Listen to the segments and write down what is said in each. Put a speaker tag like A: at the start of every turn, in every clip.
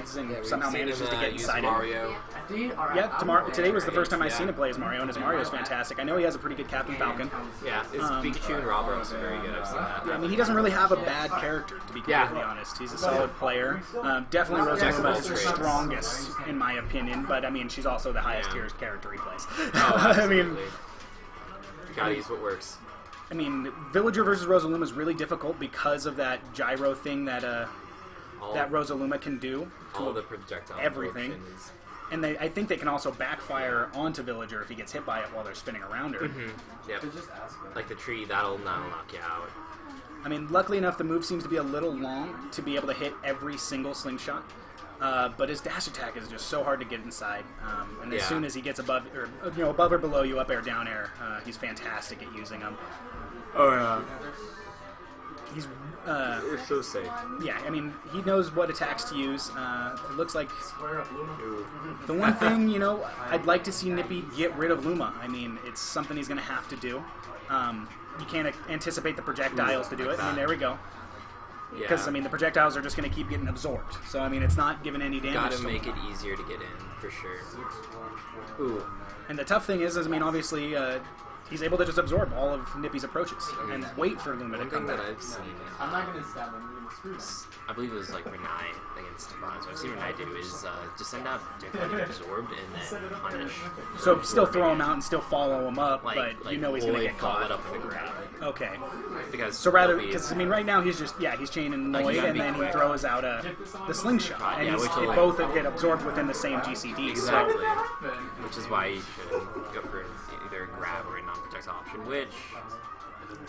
A: slides and somehow manages to get inside
B: Mario.
A: it. Yeah, today was the first time I've seen him play as Mario, and his Mario's fantastic. I know he has a pretty good Captain Falcon.
B: Yeah, his Pikachu and Rob are also very good. I've seen that.
A: Yeah, I mean, he doesn't really have a bad character, to be completely honest. He's a solid player. Definitely Rosalina is the strongest, in my opinion, but I mean, she's also the highest tier character he plays. I mean,
B: you gotta use what works.
A: I mean, Villager versus Rosaluma is really difficult because of that gyro thing that that Rosaluma can do.
B: All the projectile
A: everything.
B: motions.
A: And I think they can also backfire onto Villager if he gets hit by it while they're spinning around her.
B: Yep. Like the tree, that'll knock you out.
A: I mean, luckily enough, the move seems to be a little long to be able to hit every single slingshot. But his dash attack is just so hard to get inside. And as soon as he gets above or below you, up air, down air, he's fantastic at using them.
B: Oh yeah.
A: He's
B: You're so safe.
A: yeah, I mean, he knows what attacks to use. It looks like the one thing, I'd like to see Nippy get rid of Luma. I mean, it's something he's going to have to do. You can't anticipate the projectiles to do it. I mean, there we go. Because, I mean, the projectiles are just going to keep getting absorbed. So, I mean, it's not giving any damage.
B: Gotta make it easier to get in, for sure. Ooh.
A: And the tough thing is I mean, obviously, he's able to just absorb all of Nippy's approaches and wait for Luma to come back.
B: That I've seen,
C: I'm not going to stab him.
B: I believe it was like Renai against Bonds. What I've seen Renai do is just send out Dick get absorbed and then punish.
A: So still throw him out and still follow him up, but you know he's going to get
B: follow
A: caught.
B: it up with a grab.
A: Okay.
B: Because
A: So rather, because I mean, right now he's just he's chaining Lloyd, and then he throws out the slingshot, and they both get absorbed within the same GCD.
B: Exactly.
A: So,
B: Which is why you should go for either a grab or a non-projectile option, which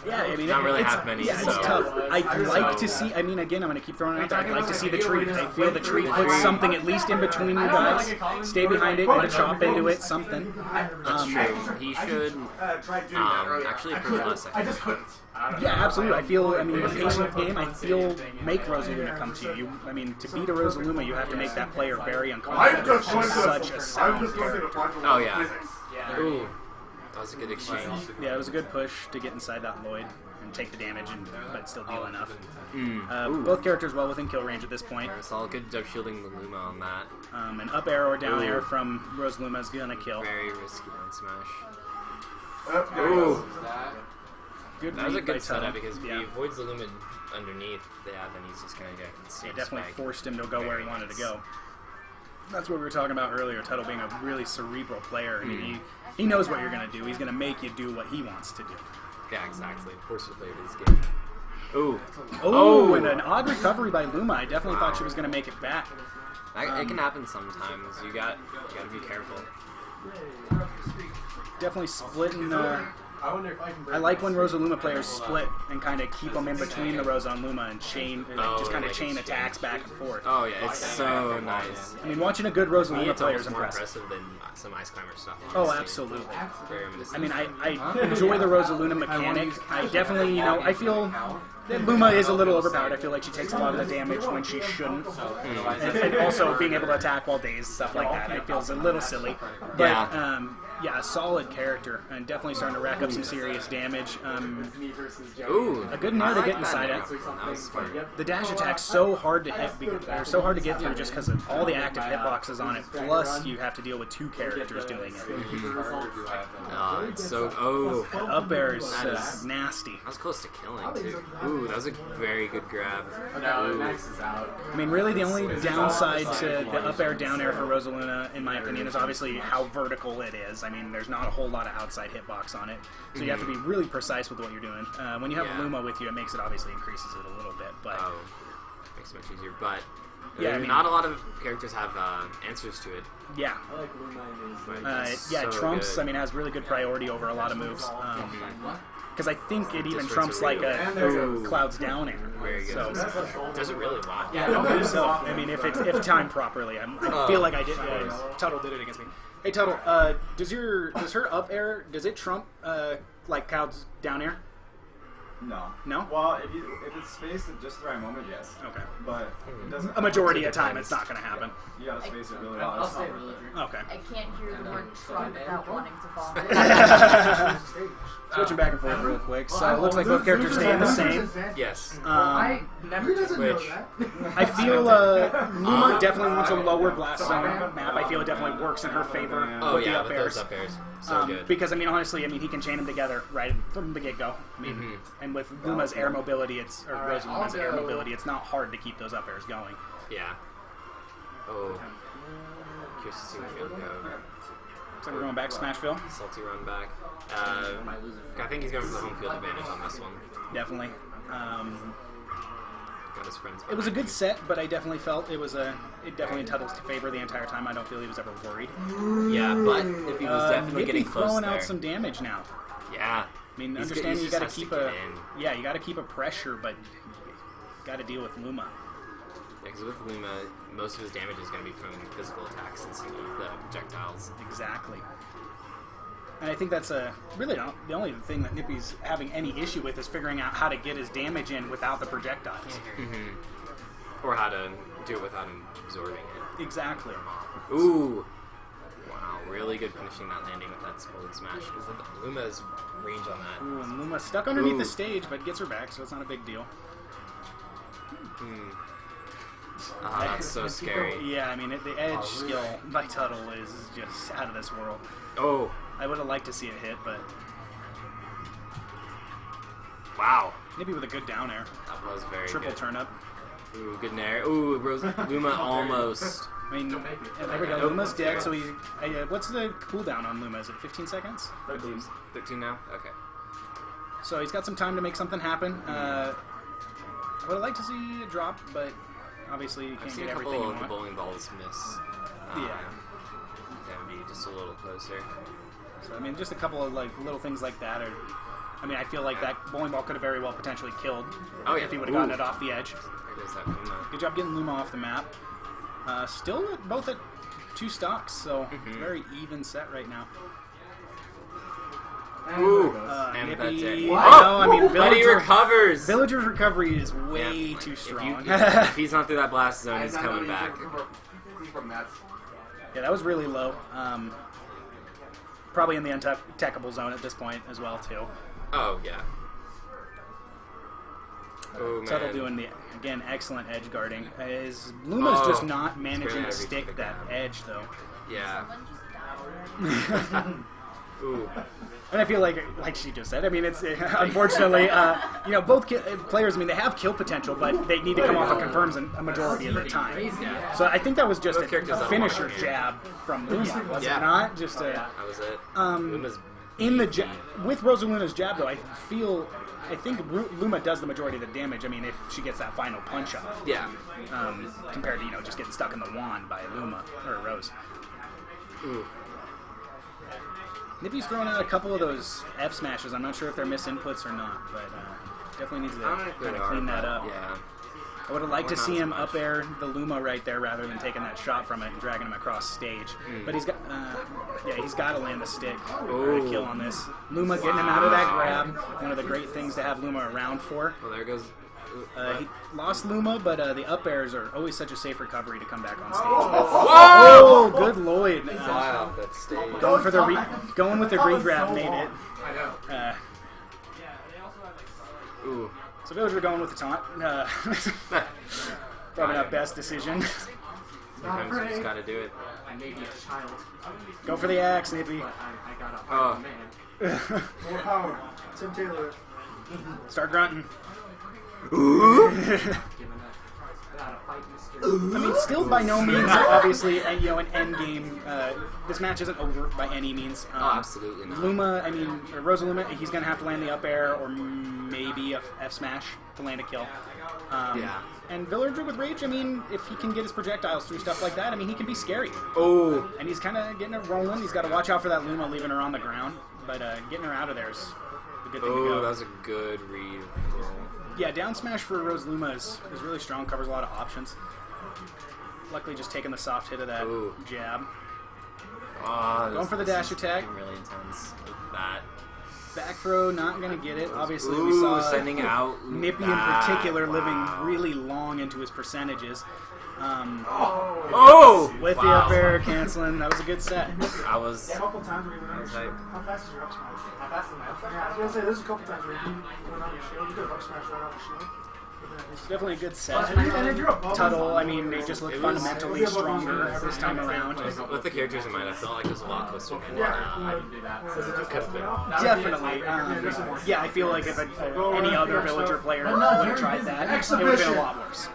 A: yeah, I mean,
B: not really
A: it's,
B: have many.
A: yeah,
B: so.
A: it's tough. I'd like to see. I mean, again, I'm going to keep throwing it out there. I'd like to see the tree. I feel the tree puts something at least in between you guys. Stay behind it, get a chop into it, something.
B: That's true. He should actually approach less, I think.
A: Yeah, absolutely. I feel, I mean, the patient game, I feel make Rosaluna come to you. I mean, to beat a Rosaluna, you have to make that player very uncomfortable. She's such a sound character.
B: Oh, yeah. Ooh. That was a good exchange.
A: Yeah, it was a good push to get inside that Lloyd and take the damage, but still deal enough. Both characters well within kill range at this point.
B: It's all good job shielding the Luma on that.
A: An up air or down air from Rosaluma is going to kill.
B: Very risky down smash.
C: Ooh.
A: Good
B: That was a
A: read by
B: good setup
A: Tuttle.
B: because if he avoids the Luma underneath, then he's just going to get
A: It definitely forced him to go where he wanted to go. That's what we were talking about earlier, Tuttle being a really cerebral player. I mean, he knows what you're going to do. He's going to make you do what he wants to do.
B: Yeah, exactly. Force you to play this game. Ooh.
A: Oh, and an odd recovery by Luma. I definitely thought she was going to make it back.
B: It can happen sometimes. You got to be careful.
A: Definitely splitting.
C: I wonder if I can.
A: I like when Rosaluma players split and kind of keep them in between the Rosa and Luma and chain, just kind of chain attacks back and forth.
B: Oh yeah, it's so nice.
A: I mean, watching a good Rosaluna player is
B: more
A: impressive.
B: than some Ice Climber stuff.
A: Oh, absolutely.
B: Very reminiscent.
A: I mean, I enjoy the Rosaluna mechanic. I definitely, I feel that Luma is a little overpowered. I feel like she takes a lot of the damage when she shouldn't. And also being able to attack while dazed, stuff like that, I feel is a little silly. But, yeah, a solid character, and definitely starting to rack up some serious damage.
B: Ooh,
A: a good nair to get inside it. The dash attack's so hard to hit, or so hard to get through just because of all the active hitboxes on it. Plus, you have to deal with two characters doing it.
B: It's so
A: Up air is nasty.
B: That was close to killing too. Ooh, that was a very good grab.
A: I mean, really, the only downside to the up air down air for Rosaluna, in my opinion, is obviously how vertical it is. I mean, there's not a whole lot of outside hitbox on it, so you have to be really precise with what you're doing. When you have Luma with you, it makes it obviously increases it a little bit, but
B: makes it much easier. But
A: yeah, I mean,
B: not a lot of characters have answers to it.
A: Yeah, Trumps. Good. I mean, has really good priority over a lot of moves. Because I think it even trumps like a Clouds down air.
B: Very good.
A: So,
B: does it really? Wow.
A: Yeah, I don't believe so. I mean, if timed properly, I feel like I did. Tuttle did it against me. Hey Tuttle, does her up air, does it trump like Cloud's down air?
D: No.
A: No?
D: Well, if it's spaced at just the right moment, yes.
A: Okay.
D: But it doesn't.
A: A majority of the time, it's not going to happen.
D: You gotta space it really
C: I'll
D: well.
C: stay villager.
A: Okay.
E: I can't hear the word shrug without wanting to fall.
A: Switching back and forth real quick. So it looks like both characters staying the same.
B: Yes.
C: I never doesn't know
B: Which-
C: that.
A: I feel Luma definitely wants a lower blast zone map. I feel it definitely works in her favor
B: Oh
A: with the
B: yeah,
A: up
B: with
A: airs.
B: those up airs. So good.
A: Because, I mean, honestly, I mean, he can chain them together right from the get-go. I mean, and with Luma's air mobility, or Rosa Luma's air mobility, it's not hard to keep those up airs going.
B: Yeah. Oh. Curious to see where he'll go.
A: So we're going back, Smashville.
B: Salty run back. I think he's going for the home field advantage on this one.
A: Definitely.
B: Got his friends
A: It was a
B: behind
A: good
B: him.
A: set, but I definitely felt it definitely in Tuddle's favor the entire time. I don't feel he was ever worried.
B: Yeah, but if he was definitely
A: Nippy
B: getting close
A: throwing
B: there.
A: out some damage now.
B: Yeah.
A: I mean,
B: He's
A: understanding you
B: just
A: got to
B: has
A: keep
B: get
A: a
B: in.
A: you got to keep a pressure, but got to deal with Luma.
B: Yeah, because with Luma, most of his damage is going to be from physical attacks instead of the projectiles.
A: Exactly. And I think that's really the only thing that Nippy's having any issue with is figuring out how to get his damage in without the projectiles.
B: Or how to do it without him absorbing it.
A: Exactly.
B: Ooh! Wow, really good finishing that landing with that forward smash. Because Luma's range on that.
A: Ooh, and Luma stuck underneath
B: Ooh.
A: the stage, but gets her back, so it's not a big deal.
B: Ah, that's so scary.
A: Yeah, I mean, the edge skill by Tudle is just out of this world.
B: Oh!
A: I would have liked to see it hit, but
B: Wow!
A: Nippy with a good down air.
B: That was very
A: Triple
B: good.
A: turn up.
B: Ooh, good nair. Ooh, Luma almost.
A: I mean, there we go.
B: Nope.
A: Luma's dead, so what's the cooldown on Luma? Is it 15 seconds?
B: 13 now? Okay.
A: So he's got some time to make something happen. I would have liked to see a drop, but obviously you
B: I've
A: can't
B: seen
A: get
B: a
A: everything
B: couple
A: you
B: of the
A: want.
B: bowling balls miss.
A: Yeah.
B: That would be just a little closer.
A: So, I mean, just a couple of little things like that. I mean, I feel like that bowling ball could have very well potentially killed if he would have gotten it off the edge.
B: There goes that Luma.
A: Good job getting Luma off the map. Still both at 2 stocks, so very even set right now.
B: Ooh! And
A: Nippy,
B: that's it.
A: I know, I mean,
B: But he recovers!
A: Villager's recovery is way
B: Yeah,
A: too
B: if
A: strong.
B: if he's not through that blast zone, he's coming back.
A: Yeah, that was really low. Probably in the untechable zone at this point as well, too.
B: Oh, yeah. Oh, man.
A: Tuttle doing again, excellent edge guarding. Luma's just not managing
B: barely
A: to
B: reach
A: stick
B: for the
A: that
B: grab.
A: edge, though.
B: Yeah.
E: Someone just died.
B: Ooh.
A: And I feel like she just said, I mean, it's unfortunately, both players, I mean, they have kill potential, but they need to come off of confirms a majority of the time.
B: Yeah.
A: So I think that was just
B: Both characters
A: a
B: don't
A: finisher
B: want to.
A: jab from Luma, was
B: Yeah.
A: it not? Just
B: That was it. Luma's
A: in the with Rosaluna's jab, though, I think Luma does the majority of the damage. I mean, if she gets that final punch off,
B: Yeah.
A: compared to just getting stuck in the wand by Luma or Rose.
B: Ooh.
A: Nippy's throwing out a couple of those F smashes. I'm not sure if they're misinputs or not, but definitely needs to kind of clean that up.
B: Yeah.
A: I would have liked to
B: Or not
A: see
B: as
A: him
B: much.
A: up air the Luma right there rather than taking that shot from it and dragging him across stage. But he's got, he's got to land the stick or a kill on this. Luma getting him out of that grab. One of the great things to have Luma around for.
B: Well, there goes.
A: He lost Luma, but the up airs are always such a safe recovery to come back on stage.
B: Whoa!
A: Oh, good Lloyd.
B: Fly off that stage.
A: Going for going with the re-grab made it.
C: I know.
B: Ooh.
A: So Villager going with the taunt. Probably not best decision.
B: Sometimes you just gotta do it.
C: I may be a child,
A: Go for the axe, Nippy.
C: but I got a
B: Oh.
C: man.
D: More power. Tim Taylor.
A: Start grunting.
C: Given that. Gotta fight Mr.
A: I mean, still by no means, obviously, an end game. This match isn't over by any means.
B: Oh, absolutely not.
A: Luma, Rosa Luma, he's going to have to land the up air or maybe a F smash to land a kill.
B: Yeah.
A: And Villager with Rage, I mean, if he can get his projectiles through stuff like that, I mean, he can be scary.
B: Oh.
A: And he's kind of getting it rolling. He's got to watch out for that Luma leaving her on the ground. But getting her out of there is a good thing to
B: Oh,
A: go.
B: that was a good read.
A: Yeah, down smash for Rose Luma is really strong, covers a lot of options. Luckily just taking the soft hit of that
B: Ooh.
A: jab.
B: Oh,
A: Going for the dash attack.
B: Really intense with that.
A: Back throw, not going to get it. Obviously, we
B: Ooh,
A: saw
B: sending out
A: Nippy in
B: that.
A: particular living
B: Wow.
A: really long into his percentages.
B: Oh!
A: With the
B: Wow.
A: up air canceling, that was a good set.
B: I was.
F: A couple times where you went on your shield. How fast is your up smash? How fast is my up smash? Yeah, I was gonna say there's a couple times where you went on your shield, you could have up smash right on the shield.
A: Definitely a good set.
F: And if you're above
A: Tuttle, I mean, they just look
B: It was-
A: fundamentally stronger this time around.
B: With the characters in mind, I felt like it was a lot closer than
C: I didn't do that.
B: could have been.
A: Definitely. Yeah, I feel like if any other villager player would have tried that, it would have been a lot worse.